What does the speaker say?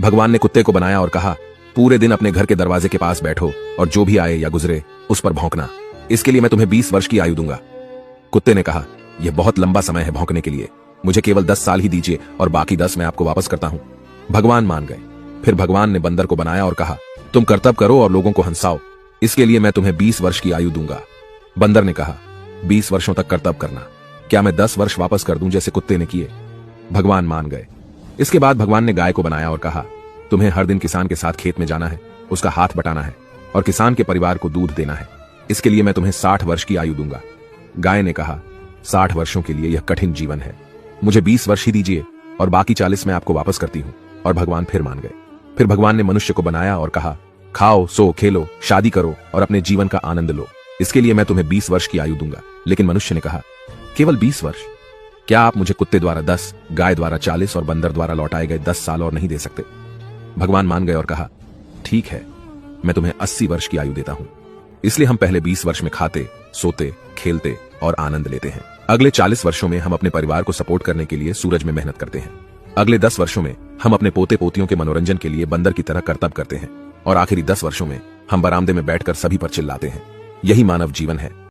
भगवान ने कुत्ते को बनाया और कहा, पूरे दिन अपने घर के दरवाजे के पास बैठो और जो भी आए या गुजरे उस पर भौंकना। इसके लिए मैं तुम्हें 20 वर्ष की आयु दूंगा। कुत्ते ने कहा, यह बहुत लंबा समय है भौंकने के लिए, मुझे केवल 10 साल ही दीजिए और बाकी 10 मैं आपको वापस करता हूं। भगवान मान गए। फिर भगवान ने बंदर को बनाया और कहा, तुम कर्तव्य करो और लोगों को हंसाओ, इसके लिए मैं तुम्हें 20 वर्ष की आयु दूंगा। बंदर ने कहा, 20 वर्षों तक कर्तव्य करना, क्या मैं 10 वर्ष वापस कर दूं जैसे कुत्ते ने किए? भगवान मान गए। इसके बाद भगवान ने गाय को बनाया और कहा, तुम्हें हर दिन किसान के साथ खेत में जाना है, उसका हाथ बटाना है और किसान के परिवार को दूध देना है, इसके लिए मैं तुम्हें 60 वर्ष की आयु दूंगा। गाय ने कहा, 60 वर्षों के लिए यह कठिन जीवन है, मुझे 20 वर्ष ही दीजिए और बाकी 40 मैं आपको वापस करती हूं। और भगवान फिर मान गए। फिर भगवान ने मनुष्य को बनाया और कहा, खाओ, सो, खेलो, शादी करो और अपने जीवन का आनंद लो, इसके लिए मैं तुम्हें 20 वर्ष की आयु दूंगा। लेकिन मनुष्य ने कहा, केवल 20 वर्ष? क्या आप मुझे कुत्ते द्वारा 10, गाय द्वारा 40 और बंदर द्वारा लौटाए गए 10 साल और नहीं दे सकते? भगवान मान गए और कहा, ठीक है, मैं तुम्हें 80 वर्ष की आयु देता हूं। इसलिए हम पहले 20 वर्ष में खाते, सोते, खेलते और आनंद लेते हैं। अगले 40 वर्षों में हम अपने परिवार को सपोर्ट करने के लिए सूरज में मेहनत करते हैं। अगले 10 वर्षों में हम अपने पोते पोतियों के मनोरंजन के लिए बंदर की तरह कर्तव्य करते हैं और आखिरी 10 वर्षों में हम बरामदे में बैठकर सभी पर चिल्लाते हैं। यही मानव जीवन है।